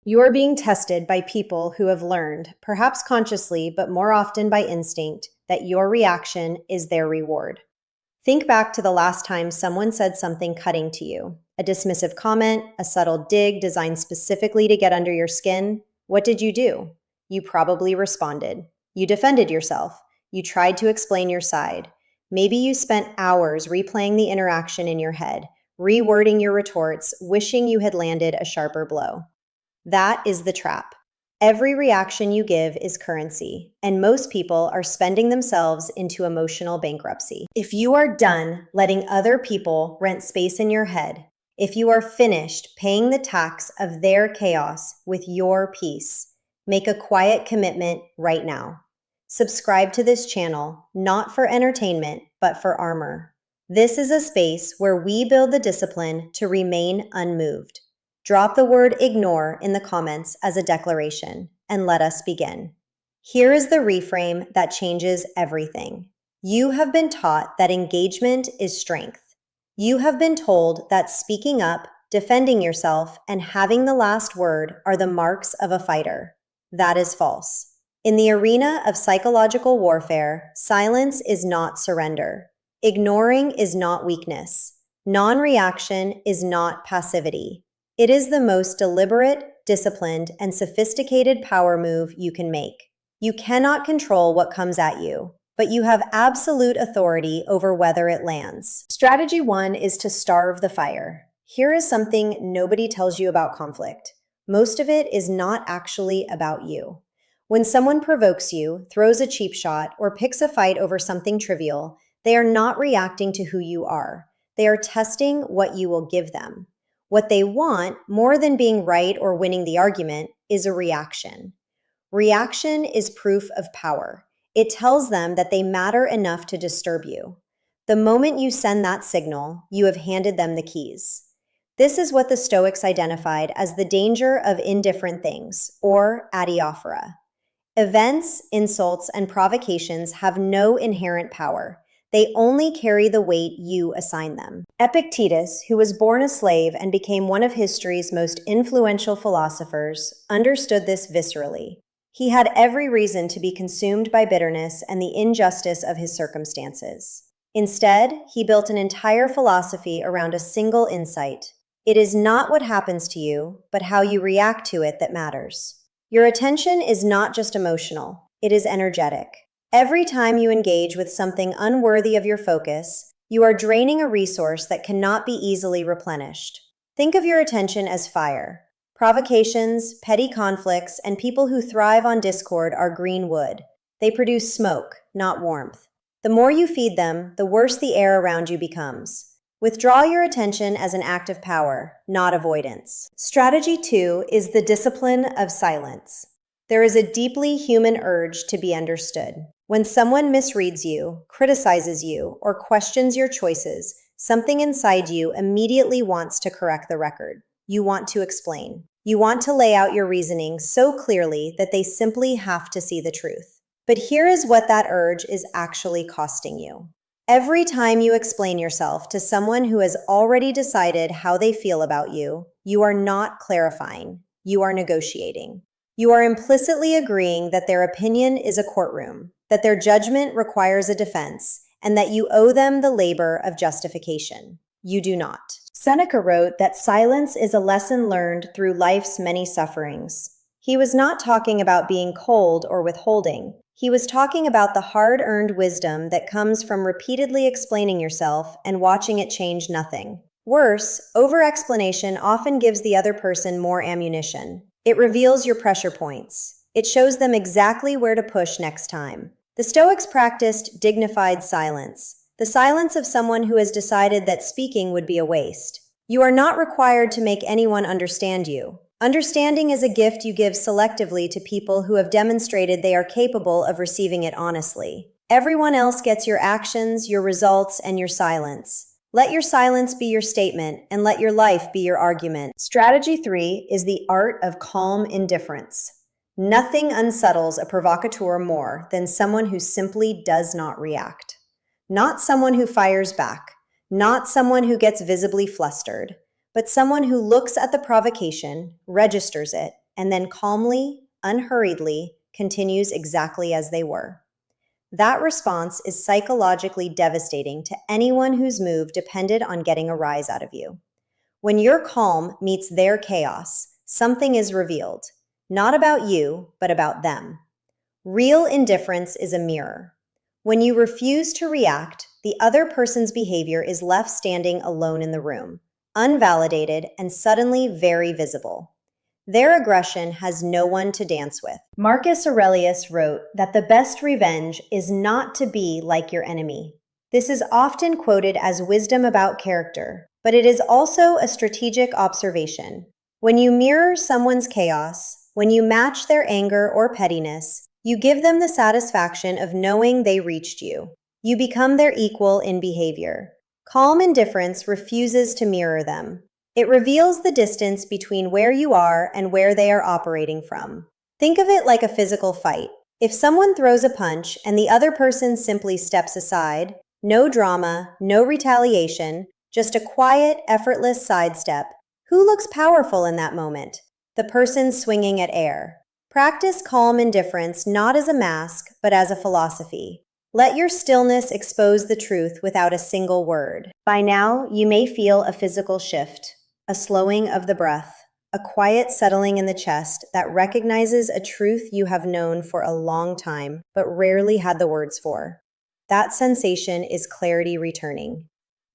You are being tested by people who have learned, perhaps consciously, but more often by instinct, that your reaction is their reward. Think back to the last time someone said something cutting to you. A dismissive comment, a subtle dig designed specifically to get under your skin. What did you do? You probably responded. You defended yourself. You tried to explain your side. Maybe you spent hours replaying the interaction in your head, rewording your retorts, wishing you had landed a sharper blow. That is the trap. Every reaction you give is currency, and most people are spending themselves into emotional bankruptcy. If you are done letting other people rent space in your head, if you are finished paying the tax of their chaos with your peace, make a quiet commitment right now. Subscribe to this channel, not for entertainment, but for armor. This is a space where we build the discipline to remain unmoved. Drop the word ignore in the comments as a declaration, and let us begin. Here is the reframe that changes everything. You have been taught that engagement is strength. You have been told that speaking up, defending yourself, and having the last word are the marks of a fighter. That is false. In the arena of psychological warfare, silence is not surrender. Ignoring is not weakness. Non-reaction is not passivity. It is the most deliberate, disciplined, and sophisticated power move you can make. You cannot control what comes at you, but you have absolute authority over whether it lands. Strategy 1 is to starve the fire. Here is something nobody tells you about conflict. Most of it is not actually about you. When someone provokes you, throws a cheap shot, or picks a fight over something trivial, they are not reacting to who you are. They are testing what you will give them. What they want, more than being right or winning the argument, is a reaction. Reaction is proof of power. It tells them that they matter enough to disturb you. The moment you send that signal, you have handed them the keys. This is what the Stoics identified as the danger of indifferent things, or adiaphora. Events, insults, and provocations have no inherent power. They only carry the weight you assign them. Epictetus, who was born a slave and became one of history's most influential philosophers, understood this viscerally. He had every reason to be consumed by bitterness and the injustice of his circumstances. Instead, he built an entire philosophy around a single insight. It is not what happens to you, but how you react to it that matters. Your attention is not just emotional, it is energetic. Every time you engage with something unworthy of your focus, you are draining a resource that cannot be easily replenished. Think of your attention as fire. Provocations, petty conflicts, and people who thrive on discord are green wood. They produce smoke, not warmth. The more you feed them, the worse the air around you becomes. Withdraw your attention as an act of power, not avoidance. Strategy 2 is the discipline of silence. There is a deeply human urge to be understood. When someone misreads you, criticizes you, or questions your choices, something inside you immediately wants to correct the record. You want to explain. You want to lay out your reasoning so clearly that they simply have to see the truth. But here is what that urge is actually costing you. Every time you explain yourself to someone who has already decided how they feel about you, you are not clarifying. You are negotiating. You are implicitly agreeing that their opinion is a courtroom, that their judgment requires a defense, and that you owe them the labor of justification. You do not. Seneca wrote that silence is a lesson learned through life's many sufferings. He was not talking about being cold or withholding. He was talking about the hard-earned wisdom that comes from repeatedly explaining yourself and watching it change nothing. Worse, over-explanation often gives the other person more ammunition. It reveals your pressure points. It shows them exactly where to push next time. The Stoics practiced dignified silence, the silence of someone who has decided that speaking would be a waste. You are not required to make anyone understand you. Understanding is a gift you give selectively to people who have demonstrated they are capable of receiving it honestly. Everyone else gets your actions, your results, and your silence. Let your silence be your statement, and let your life be your argument. Strategy 3 is the art of calm indifference. Nothing unsettles a provocateur more than someone who simply does not react. Not someone who fires back, not someone who gets visibly flustered, but someone who looks at the provocation, registers it, and then calmly, unhurriedly continues exactly as they were. That response is psychologically devastating to anyone whose move depended on getting a rise out of you. When your calm meets their chaos, something is revealed, not about you, but about them. Real indifference is a mirror. When you refuse to react, the other person's behavior is left standing alone in the room, unvalidated and suddenly very visible. Their aggression has no one to dance with. Marcus Aurelius wrote that the best revenge is not to be like your enemy. This is often quoted as wisdom about character, but it is also a strategic observation. When you mirror someone's chaos, when you match their anger or pettiness, you give them the satisfaction of knowing they reached you. You become their equal in behavior. Calm indifference refuses to mirror them. It reveals the distance between where you are and where they are operating from. Think of it like a physical fight. If someone throws a punch and the other person simply steps aside, no drama, no retaliation, just a quiet, effortless sidestep, who looks powerful in that moment? The person swinging at air. Practice calm indifference not as a mask, but as a philosophy. Let your stillness expose the truth without a single word. By now, you may feel a physical shift, a slowing of the breath, a quiet settling in the chest that recognizes a truth you have known for a long time, but rarely had the words for. That sensation is clarity returning.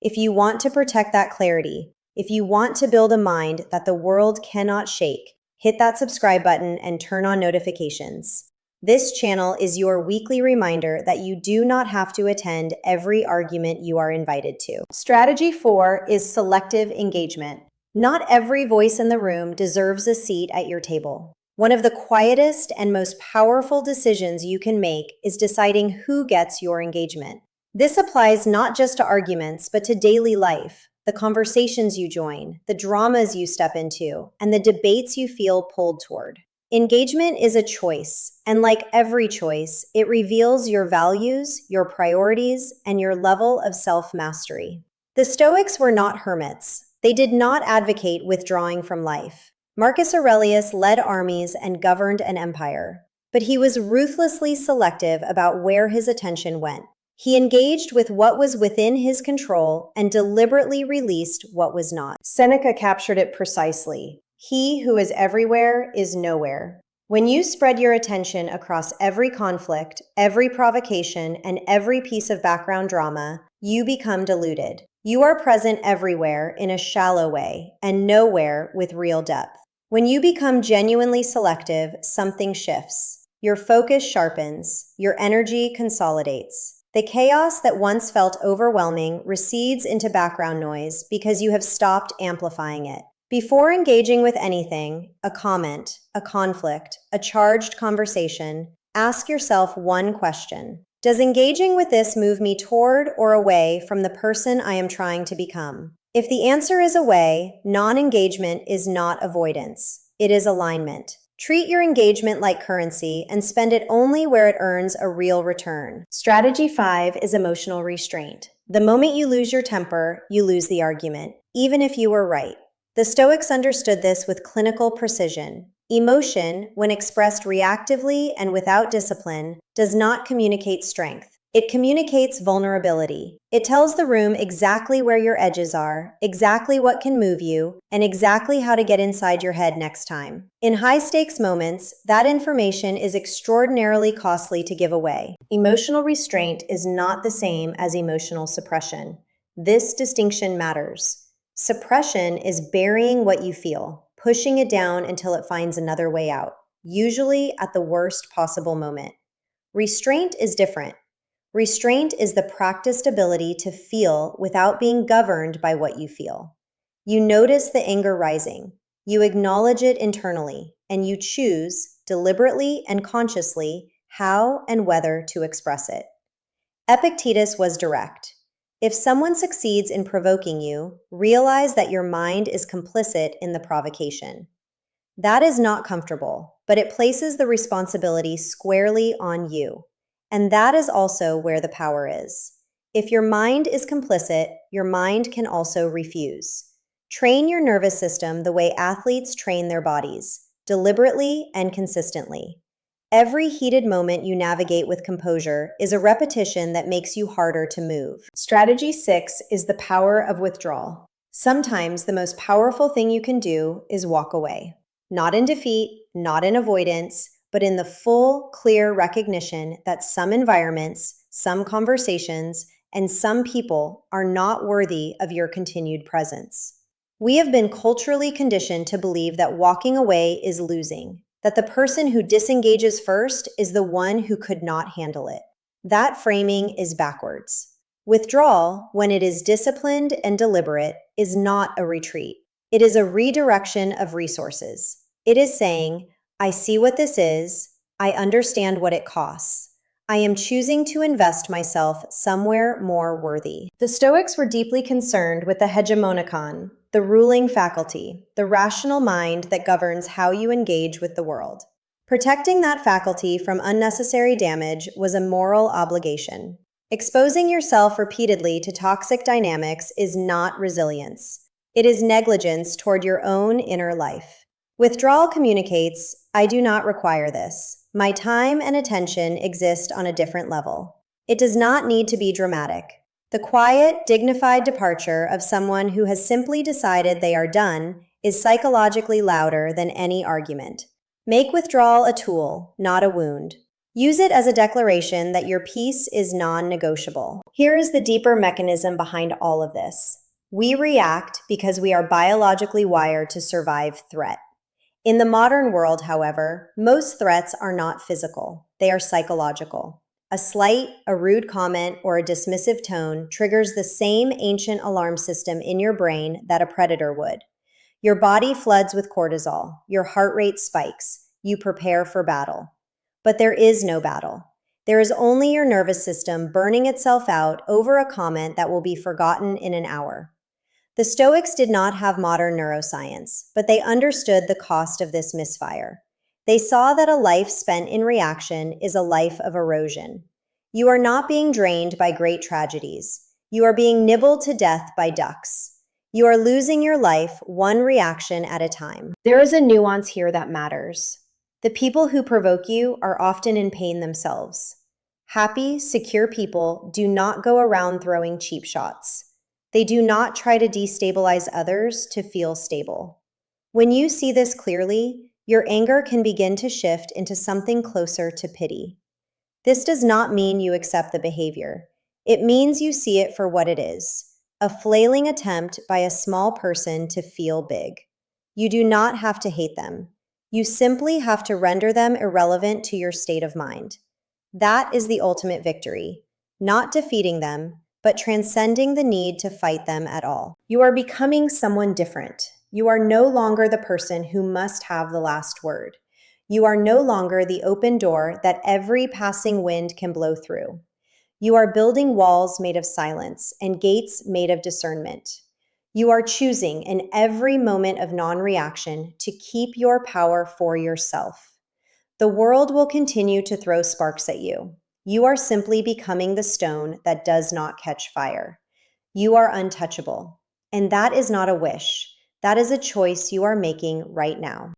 If you want to protect that clarity, if you want to build a mind that the world cannot shake, hit that subscribe button and turn on notifications. This channel is your weekly reminder that you do not have to attend every argument you are invited to. Strategy 4 is selective engagement. Not every voice in the room deserves a seat at your table. One of the quietest and most powerful decisions you can make is deciding who gets your engagement. This applies not just to arguments, but to daily life, the conversations you join, the dramas you step into, and the debates you feel pulled toward. Engagement is a choice, and like every choice, it reveals your values, your priorities, and your level of self-mastery. The Stoics were not hermits. They did not advocate withdrawing from life. Marcus Aurelius led armies and governed an empire, but he was ruthlessly selective about where his attention went. He engaged with what was within his control and deliberately released what was not. Seneca captured it precisely. He who is everywhere is nowhere. When you spread your attention across every conflict, every provocation, and every piece of background drama, you become diluted. You are present everywhere in a shallow way and nowhere with real depth. When you become genuinely selective, something shifts. Your focus sharpens. Your energy consolidates. The chaos that once felt overwhelming recedes into background noise because you have stopped amplifying it. Before engaging with anything, a comment, a conflict, a charged conversation, ask yourself one question. Does engaging with this move me toward or away from the person I am trying to become? If the answer is away, non-engagement is not avoidance. It is alignment. Treat your engagement like currency and spend it only where it earns a real return. Strategy 5 is emotional restraint. The moment you lose your temper, you lose the argument, even if you were right. The Stoics understood this with clinical precision. Emotion, when expressed reactively and without discipline, does not communicate strength. It communicates vulnerability. It tells the room exactly where your edges are, exactly what can move you, and exactly how to get inside your head next time. In high-stakes moments, that information is extraordinarily costly to give away. Emotional restraint is not the same as emotional suppression. This distinction matters. Suppression is burying what you feel, pushing it down until it finds another way out, usually at the worst possible moment. Restraint is different. Restraint is the practiced ability to feel without being governed by what you feel. You notice the anger rising, you acknowledge it internally, and you choose, deliberately and consciously, how and whether to express it. Epictetus was direct. If someone succeeds in provoking you, realize that your mind is complicit in the provocation. That is not comfortable, but it places the responsibility squarely on you. And that is also where the power is. If your mind is complicit, your mind can also refuse. Train your nervous system the way athletes train their bodies. deliberately and consistently. Every heated moment you navigate with composure is a repetition that makes you harder to move. Strategy 6 is the power of withdrawal. Sometimes the most powerful thing you can do is walk away. Not in defeat, not in avoidance, but in the full, clear recognition that some environments, some conversations, and some people are not worthy of your continued presence. We have been culturally conditioned to believe that walking away is losing, that the person who disengages first is the one who could not handle it. That framing is backwards. Withdrawal, when it is disciplined and deliberate, is not a retreat. It is a redirection of resources. It is saying, I see what this is, I understand what it costs. I am choosing to invest myself somewhere more worthy. The Stoics were deeply concerned with the hegemonikon, the ruling faculty, the rational mind that governs how you engage with the world. Protecting that faculty from unnecessary damage was a moral obligation. Exposing yourself repeatedly to toxic dynamics is not resilience. It is negligence toward your own inner life. Withdrawal communicates, I do not require this. My time and attention exist on a different level. It does not need to be dramatic. The quiet, dignified departure of someone who has simply decided they are done is psychologically louder than any argument. Make withdrawal a tool, not a wound. Use it as a declaration that your peace is non-negotiable. Here is the deeper mechanism behind all of this. We react because we are biologically wired to survive threat. In the modern world, however, most threats are not physical. They are psychological. A slight, a rude comment, or a dismissive tone triggers the same ancient alarm system in your brain that a predator would. Your body floods with cortisol. Your heart rate spikes. You prepare for battle. But there is no battle. There is only your nervous system burning itself out over a comment that will be forgotten in an hour. The Stoics did not have modern neuroscience, but they understood the cost of this misfire. They saw that a life spent in reaction is a life of erosion. You are not being drained by great tragedies. You are being nibbled to death by ducks. You are losing your life one reaction at a time. There is a nuance here that matters. The people who provoke you are often in pain themselves. Happy, secure people do not go around throwing cheap shots. They do not try to destabilize others to feel stable. When you see this clearly, your anger can begin to shift into something closer to pity. This does not mean you accept the behavior. It means you see it for what it is, a flailing attempt by a small person to feel big. You do not have to hate them. You simply have to render them irrelevant to your state of mind. That is the ultimate victory, not defeating them, but transcending the need to fight them at all. You are becoming someone different. You are no longer the person who must have the last word. You are no longer the open door that every passing wind can blow through. You are building walls made of silence and gates made of discernment. You are choosing in every moment of non-reaction to keep your power for yourself. The world will continue to throw sparks at you. You are simply becoming the stone that does not catch fire. You are untouchable. And that is not a wish. That is a choice you are making right now.